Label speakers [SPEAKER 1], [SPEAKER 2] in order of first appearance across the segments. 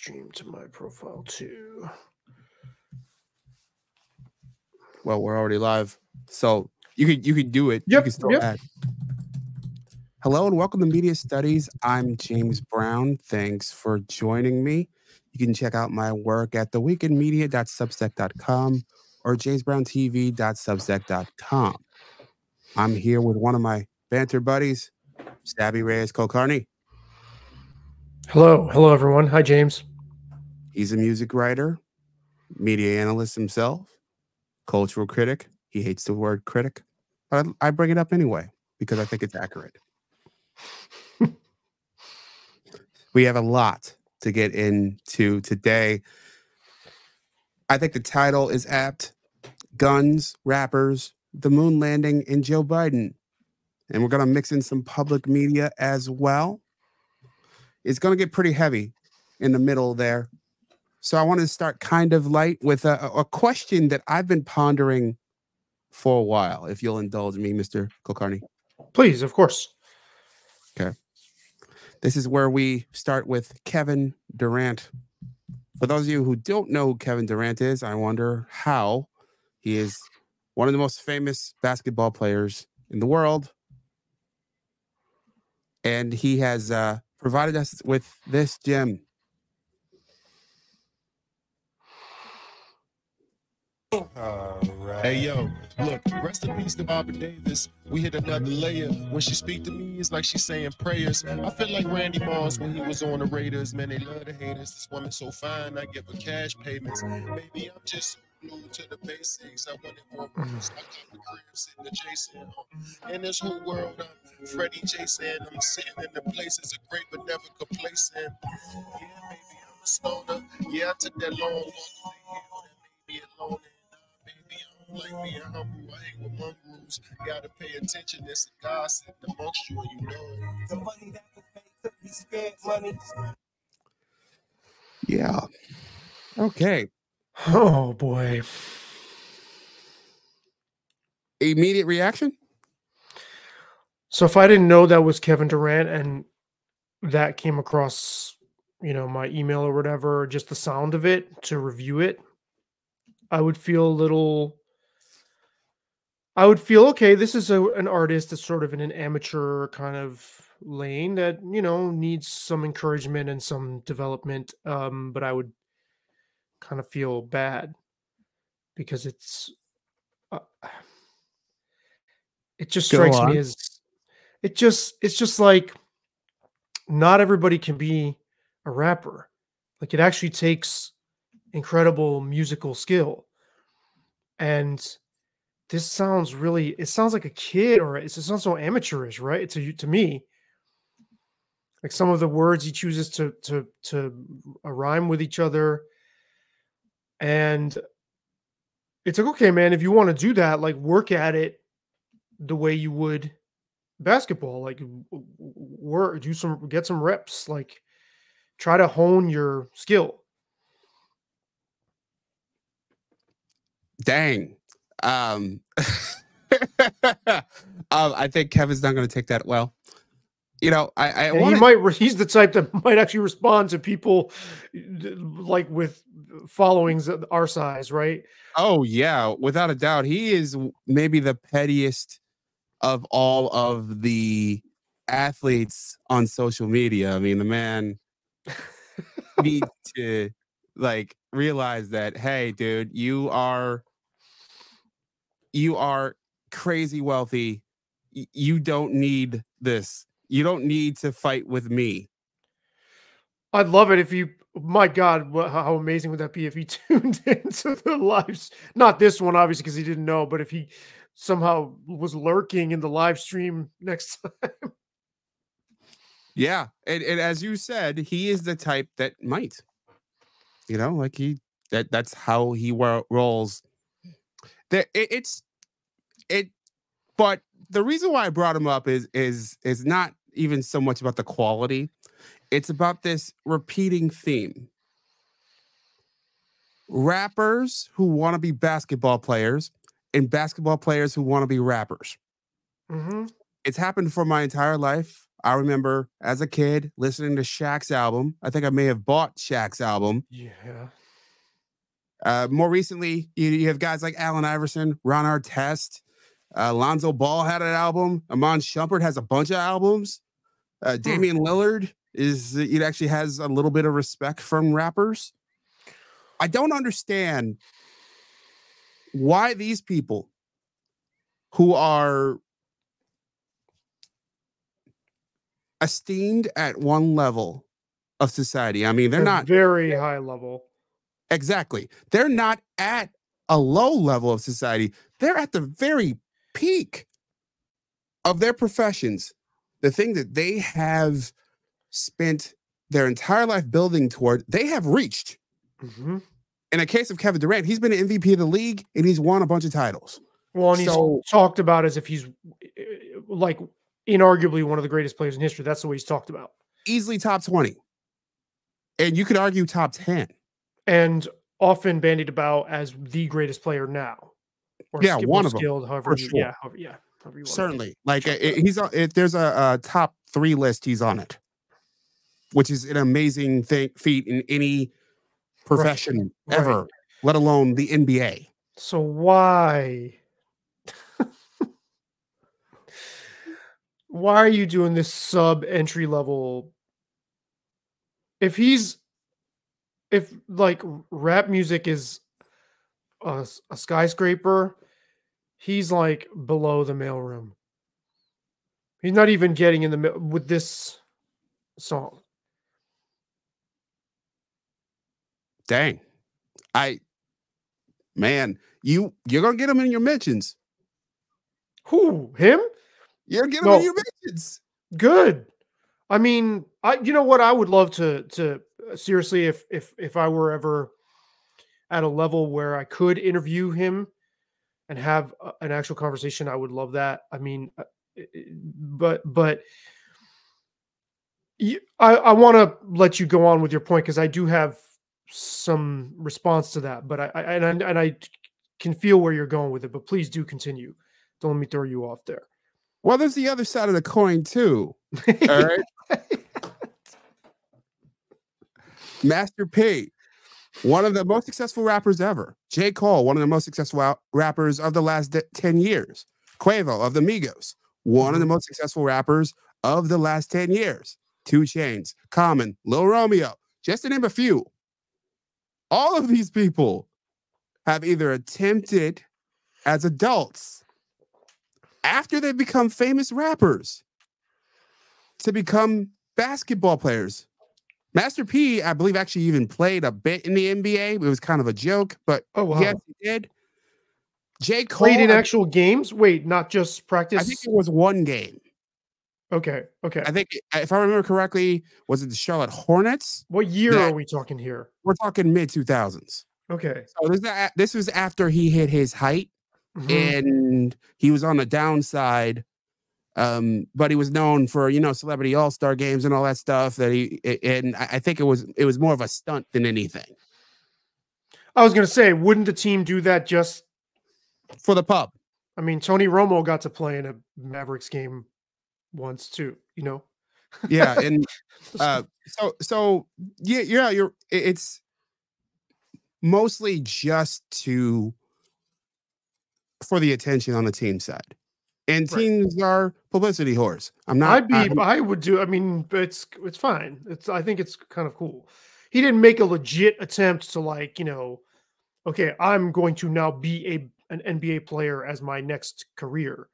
[SPEAKER 1] stream to my profile too.
[SPEAKER 2] Well, we're already live, so you could do it.
[SPEAKER 1] Yep,
[SPEAKER 2] You can still add. Hello and welcome to Media Studies. I'm James Brown. Thanks for joining me. You can check out my work at theweekendmedia.substack.com or jamesbrowntv.substack.com. I'm here with one of my banter buddies, Stabby Reyes Kulkarni.
[SPEAKER 1] Hello everyone. Hi, James.
[SPEAKER 2] He's a music writer, media analyst himself, cultural critic. He hates the word critic, but I bring it up anyway because I think it's accurate. We have a lot to get into today. I think the title is apt: Guns, Rappers, the Moon Landing, and Joe Biden. And we're going to mix in some public media as well. It's going to get pretty heavy in the middle there. So I want to start kind of light with a question that I've been pondering for a while, if you'll indulge me, Mr. Kulkarni.
[SPEAKER 1] Please, of course.
[SPEAKER 2] Okay. This is where we start with Kevin Durant. For those of you who don't know who Kevin Durant is, I wonder how. He is one of the most famous basketball players in the world. And he has provided us with this gem.
[SPEAKER 3] Right. Hey, yo, look, rest in peace to Barbara Davis. We hit another layer. When she speak to me, it's like she's saying prayers. I feel like Randy Moss when he was on the Raiders. Man, they love the haters. This woman so fine, I give her cash payments. Maybe I'm just glued to the basics. I wanted more moves. I got the crib sitting adjacent. In this whole world, I'm Freddie Jason. I'm sitting in the places of great but never complacent. Yeah, maybe I'm a stoner. Yeah, I took that long walk to the hill that made me alone. Like me, I'm humble, I hang with mongrels. Gotta pay attention, it's a gossip amongst you, and you know it. The money that was made took me scared money.
[SPEAKER 2] Yeah. Okay.
[SPEAKER 1] Oh boy.
[SPEAKER 2] Immediate reaction?
[SPEAKER 1] So if I didn't know that was Kevin Durant and that came across, my email or whatever, just the sound of it to review it, I would feel okay, this is an artist that's sort of in an amateur kind of lane that, needs some encouragement and some development. But I would kind of feel bad because it just strikes me as, it's just like not everybody can be a rapper. Like it actually takes incredible musical skill. And this sounds it sounds like a kid, or it sounds so amateurish, right? To me, like some of the words he chooses to rhyme with each other. And it's like, okay, man, if you want to do that, like work at it the way you would basketball, like get some reps, like try to hone your skill.
[SPEAKER 2] Dang. I think Kevin's not going to take that well. He's
[SPEAKER 1] the type that might actually respond to people like with followings our size, right?
[SPEAKER 2] Oh yeah, without a doubt. He is maybe the pettiest of all of the athletes on social media. I mean, the man needs to realize that, hey, dude, you are crazy wealthy. You don't need this. You don't need to fight with me.
[SPEAKER 1] I'd love it if you, my God, how amazing would that be if he tuned into the lives? Not this one, obviously, because he didn't know, but if he somehow was lurking in the live stream next time.
[SPEAKER 2] Yeah. And as you said, he is the type that might, that's how he rolls. But the reason why I brought him up is not even so much about the quality. It's about this repeating theme. Rappers who want to be basketball players and basketball players who want to be rappers.
[SPEAKER 1] Mm-hmm.
[SPEAKER 2] It's happened for my entire life. I remember as a kid listening to Shaq's album. I think I may have bought Shaq's album.
[SPEAKER 1] Yeah.
[SPEAKER 2] More recently, you have guys like Allen Iverson, Ron Artest, Lonzo Ball had an album. Iman Shumpert has a bunch of albums. Damian Lillard it actually has a little bit of respect from rappers. I don't understand why these people who are esteemed at one level of society. I mean, they're not
[SPEAKER 1] very high level.
[SPEAKER 2] Exactly. They're not at a low level of society. They're at the very peak of their professions. The thing that they have spent their entire life building toward, they have reached. In a case of Kevin Durant, he's been an MVP of the league and he's won a bunch of titles.
[SPEAKER 1] Well, and he's talked about as if he's like inarguably one of the greatest players in history. That's the way he's talked about.
[SPEAKER 2] Easily top 20. And you could argue top 10.
[SPEAKER 1] And often bandied about as the greatest player now. Or
[SPEAKER 2] one of them.
[SPEAKER 1] However,
[SPEAKER 2] sure.
[SPEAKER 1] However you
[SPEAKER 2] certainly. Like there's a top 3 list. He's on it, which is an amazing feat in any profession ever, let alone the NBA.
[SPEAKER 1] So why are you doing this sub entry level? If like rap music is a skyscraper, he's like below the mailroom. He's not even getting in the middle with this song.
[SPEAKER 2] Dang. You're gonna get him in your mentions.
[SPEAKER 1] Who? Him?
[SPEAKER 2] You're getting him in your mentions.
[SPEAKER 1] Good. I mean, you know what? I would love to seriously, if I were ever at a level where I could interview him and have an actual conversation, I would love that. I mean, but I want to let you go on with your point because I do have some response to that, but I can feel where you're going with it. But please do continue. Don't let me throw you off there.
[SPEAKER 2] Well, there's the other side of the coin too. All right. Master P, one of the most successful rappers ever. J. Cole, one of the most successful rappers of the last 10 years. Quavo of the Migos, one of the most successful rappers of the last 10 years. 2 Chainz, Common, Lil Romeo, just to name a few. All of these people have either attempted as adults, after they become famous rappers, to become basketball players. Master P, I believe, actually even played a bit in the NBA. It was kind of a joke, but yes, he did. J. Cole
[SPEAKER 1] played in actual games? Wait, not just practice?
[SPEAKER 2] I think it was 1 game.
[SPEAKER 1] Okay.
[SPEAKER 2] I think, if I remember correctly, was it the Charlotte Hornets?
[SPEAKER 1] What year are we talking here?
[SPEAKER 2] We're talking mid-2000s.
[SPEAKER 1] Okay.
[SPEAKER 2] So this was after he hit his height, and he was on the downside. But he was known for, celebrity all-star games and all that stuff and I think it was more of a stunt than anything.
[SPEAKER 1] I was going to say, wouldn't the team do that just
[SPEAKER 2] for the pub?
[SPEAKER 1] I mean, Tony Romo got to play in a Mavericks game once too,
[SPEAKER 2] Yeah. And, it's mostly just for the attention on the team side. And teams are publicity whores.
[SPEAKER 1] I would do. I mean, it's fine. I think it's kind of cool. He didn't make a legit attempt to okay, I'm going to now be an NBA player as my next career.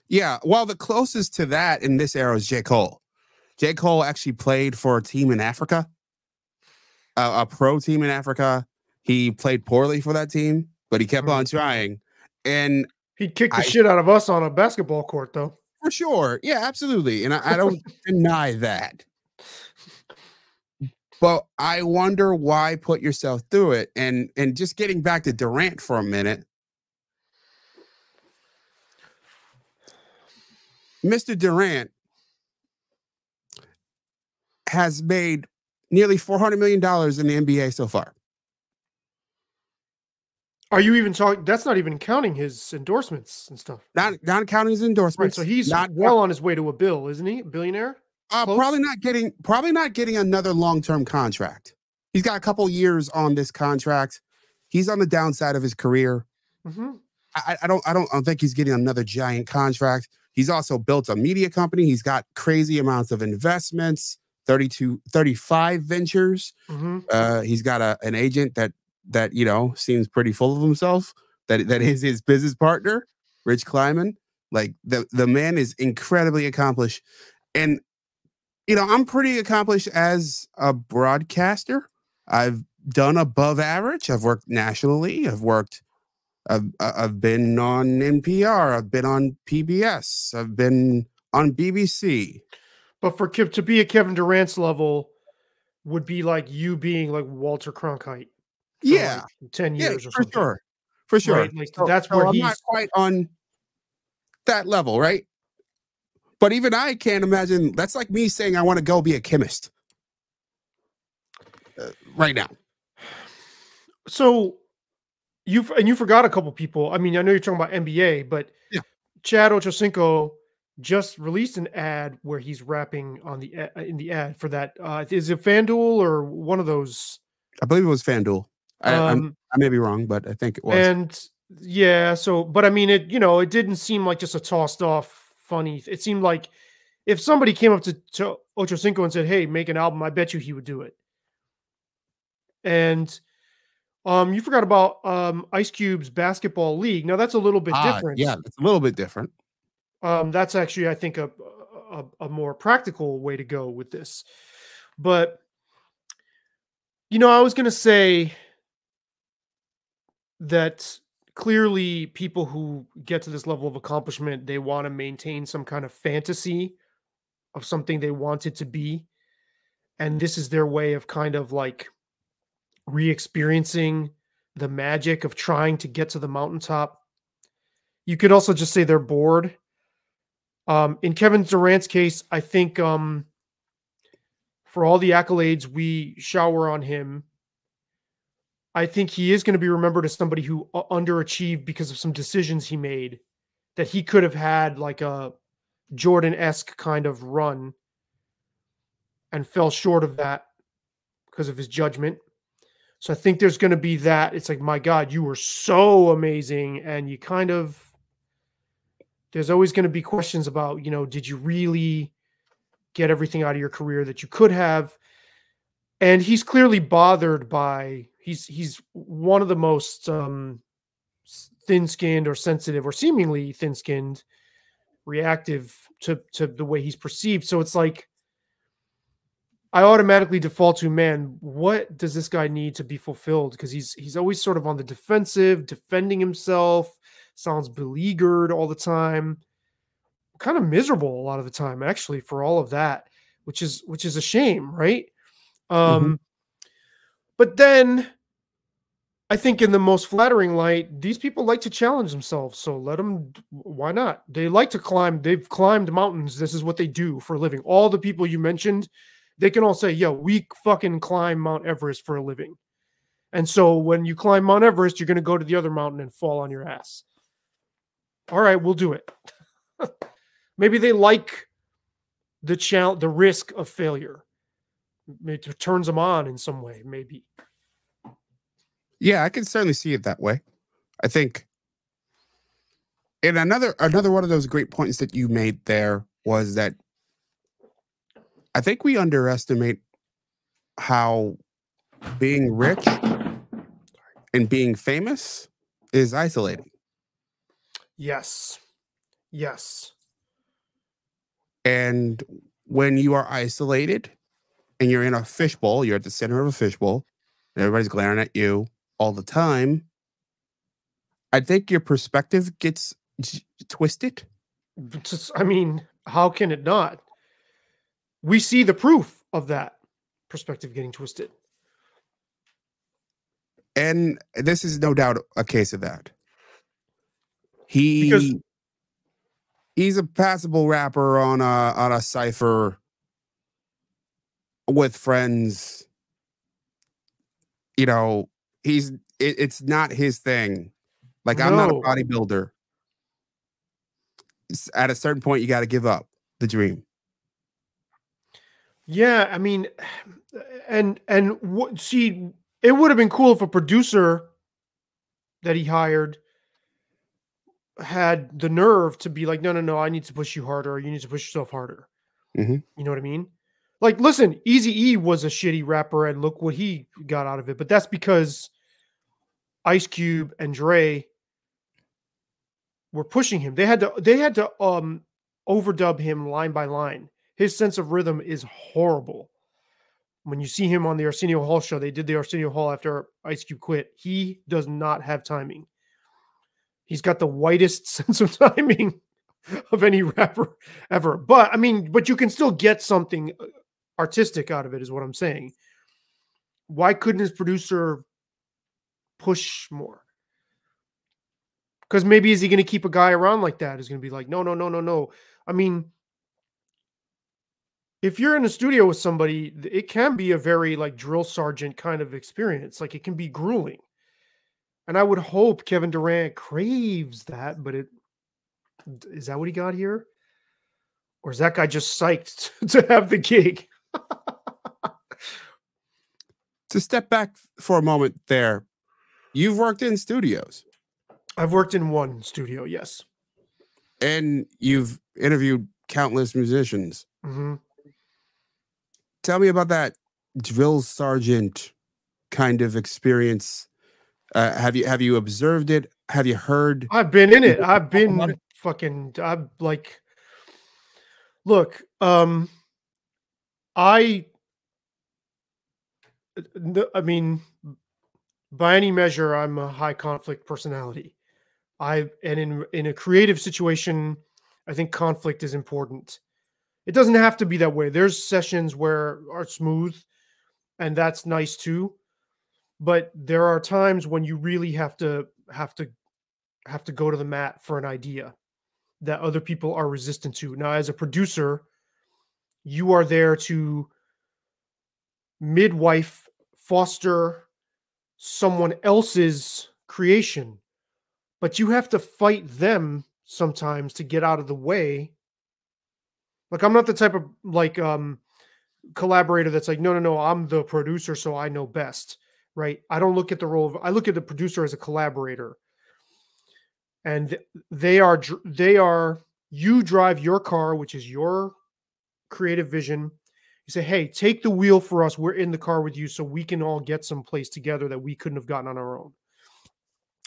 [SPEAKER 2] Yeah. Well, the closest to that in this era is J. Cole. J. Cole actually played for a team in Africa, a pro team in Africa. He played poorly for that team, but he kept on trying. And
[SPEAKER 1] he'd kick the shit out of us on a basketball court, though.
[SPEAKER 2] For sure. Yeah, absolutely. And I don't deny that. But I wonder why put yourself through it. And just getting back to Durant for a minute. Mr. Durant has made nearly $400 million in the NBA so far.
[SPEAKER 1] Are you even talking? That's not even counting his endorsements and stuff.
[SPEAKER 2] Not counting his
[SPEAKER 1] Right.
[SPEAKER 2] endorsements.
[SPEAKER 1] So he's
[SPEAKER 2] not
[SPEAKER 1] well on his way to a bill, isn't he? A billionaire? Close?
[SPEAKER 2] Probably not getting another long-term contract. He's got a couple years on this contract. He's on the downside of his career.
[SPEAKER 1] Mm-hmm.
[SPEAKER 2] I don't think he's getting another giant contract. He's also built a media company. He's got crazy amounts of investments, 35 ventures.
[SPEAKER 1] Mm-hmm.
[SPEAKER 2] He's got an agent that seems pretty full of himself. That is his business partner, Rich Kleiman. Like the man is incredibly accomplished, and I'm pretty accomplished as a broadcaster. I've done above average. I've worked nationally. I've been on NPR. I've been on PBS. I've been on BBC.
[SPEAKER 1] But to be at Kevin Durant's level would be like you being like Walter Cronkite.
[SPEAKER 2] Yeah.
[SPEAKER 1] Like 10 years or something.
[SPEAKER 2] For sure.
[SPEAKER 1] Right? Like that's where
[SPEAKER 2] I'm
[SPEAKER 1] he's
[SPEAKER 2] not quite on that level, right? But even I can't imagine. That's like me saying I want to go be a chemist right now.
[SPEAKER 1] So you forgot a couple people. I mean, I know you're talking about NBA, but
[SPEAKER 2] yeah.
[SPEAKER 1] Chad Ochocinco just released an ad where he's rapping in the ad for that. Is it FanDuel or one of those?
[SPEAKER 2] I believe it was FanDuel. I may be wrong, but I think it was.
[SPEAKER 1] And yeah, but I mean, it didn't seem like just a tossed off funny. It seemed like if somebody came up to Ochocinco and said, "Hey, make an album," I bet you he would do it. And you forgot about Ice Cube's basketball league. Now that's a little bit different.
[SPEAKER 2] Yeah, it's a little bit different.
[SPEAKER 1] That's actually, I think, a more practical way to go with this. But I was going to say that clearly people who get to this level of accomplishment, they want to maintain some kind of fantasy of something they want it to be. And this is their way of kind of like re-experiencing the magic of trying to get to the mountaintop. You could also just say they're bored. In Kevin Durant's case, I think for all the accolades we shower on him, I think he is going to be remembered as somebody who underachieved because of some decisions he made, that he could have had like a Jordan-esque kind of run and fell short of that because of his judgment. So I think there's going to be that. It's like, my God, you were so amazing. And you kind of, there's always going to be questions about, did you really get everything out of your career that you could have? And he's clearly bothered by, he's one of the most thin-skinned or sensitive or seemingly thin-skinned, reactive to the way he's perceived. So it's like, I automatically default to, man, what does this guy need to be fulfilled? Because he's always sort of on the defensive, defending himself, sounds beleaguered all the time, kind of miserable a lot of the time, actually, for all of that, which is a shame, right? But then I think in the most flattering light, these people like to challenge themselves. So let them, why not? They like to climb. They've climbed mountains. This is what they do for a living. All the people you mentioned, they can all say, yo, we fucking climb Mount Everest for a living. And so when you climb Mount Everest, you're going to go to the other mountain and fall on your ass. All right, we'll do it. Maybe they like the risk of failure. It turns them on in some way, maybe.
[SPEAKER 2] Yeah, I can certainly see it that way. I think, and another one of those great points that you made there was that I think we underestimate how being rich and being famous is isolating.
[SPEAKER 1] Yes.
[SPEAKER 2] And when you are isolated and you're in a fishbowl, you're at the center of a fishbowl, and everybody's glaring at you all the time, I think your perspective gets twisted.
[SPEAKER 1] I mean, how can it not? We see the proof of that perspective getting twisted.
[SPEAKER 2] And this is no doubt a case of that. He's a passable rapper on a cypher with friends. He's it's not his thing. Like, I'm not a bodybuilder. At a certain point, you got to give up the dream.
[SPEAKER 1] Yeah, I mean, see, it would have been cool if a producer that he hired had the nerve to be like, no, I need to push you harder. Or you need to push yourself harder.
[SPEAKER 2] Mm-hmm.
[SPEAKER 1] You know what I mean? Like, listen, Eazy-E was a shitty rapper, and look what he got out of it. But that's because Ice Cube and Dre were pushing him. They had to overdub him line by line. His sense of rhythm is horrible. When you see him on the Arsenio Hall show, they did the Arsenio Hall after Ice Cube quit. He does not have timing. He's got the whitest sense of timing of any rapper ever. But I mean, but you can still get something artistic out of it, is what I'm saying. Why couldn't his producer push more? Because maybe is he going to keep a guy around like that? Is going to be like, no. I mean, if you're in a studio with somebody, it can be a very like drill sergeant kind of experience. Like, it can be grueling. And I would hope Kevin Durant craves that, but is that what he got here? Or is that guy just psyched to have the gig?
[SPEAKER 2] To step back for a moment there, you've worked in studios.
[SPEAKER 1] I've worked in one studio, yes.
[SPEAKER 2] And you've interviewed countless musicians.
[SPEAKER 1] Mm-hmm.
[SPEAKER 2] Tell me about that drill sergeant kind of experience. Have you observed it? Have you heard?
[SPEAKER 1] I've been in it. I've been fucking. I'm like, look. I mean, by any measure, I'm a high conflict personality. And in a creative situation, I think conflict is important. It doesn't have to be that way. There's sessions where are smooth, and that's nice too. But there are times when you really have to go to the mat for an idea that other people are resistant to. Now, as a producer, you are there to midwife, foster someone else's creation, but you have to fight them sometimes to get out of the way. Like, I'm not the type of like collaborator that's like, no, I'm the producer, so I know best. Right. I don't look at the role I look at the producer as a collaborator. And they are, you drive your car, which is your creative vision. You say, hey, take the wheel for us. We're in the car with you so we can all get someplace together that we couldn't have gotten on our own.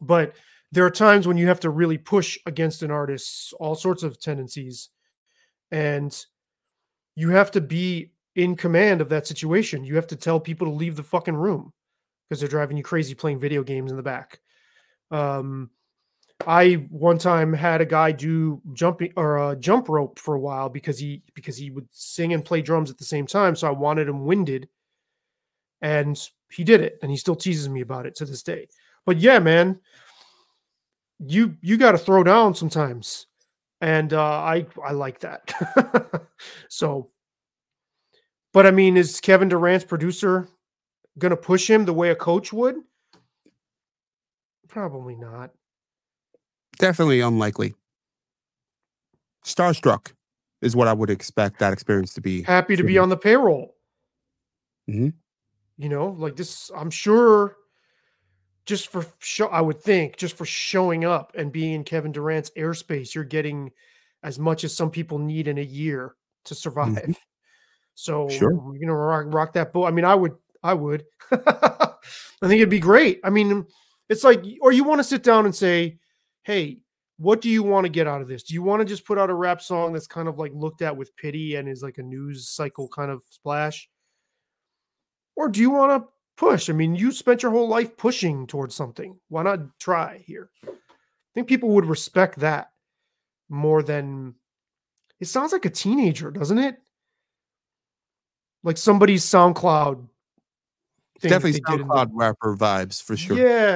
[SPEAKER 1] But there are times when you have to really push against an artist's all sorts of tendencies. And you have to be in command of that situation. You have to tell people to leave the fucking room because they're driving you crazy playing video games in the back. I one time had a guy do jump rope for a while because he would sing and play drums at the same time. So I wanted him winded, and he did it, and he still teases me about it to this day. But yeah, man, you got to throw down sometimes, and I like that. So, but I mean, is Kevin Durant's producer going to push him the way a coach would? Probably not.
[SPEAKER 2] Definitely unlikely. Starstruck is what I would expect that experience to be.
[SPEAKER 1] Happy to be on the payroll.
[SPEAKER 2] Mm-hmm.
[SPEAKER 1] You know, like this, I'm sure just for show, I would think just for showing up and being in Kevin Durant's airspace, you're getting as much as some people need in a year to survive. Mm-hmm. So
[SPEAKER 2] sure,
[SPEAKER 1] you're going to rock that boat. I mean, I would. I think it'd be great. I mean, it's like, or you want to sit down and say, hey, what do you want to get out of this? Do you want to just put out a rap song that's kind of like looked at with pity and is like a news cycle kind of splash? Or do you want to push? I mean, you spent your whole life pushing towards something. Why not try here? I think people would respect that more than, it sounds like a teenager, doesn't it? Like somebody's SoundCloud.
[SPEAKER 2] Definitely SoundCloud rapper vibes for sure.
[SPEAKER 1] Yeah.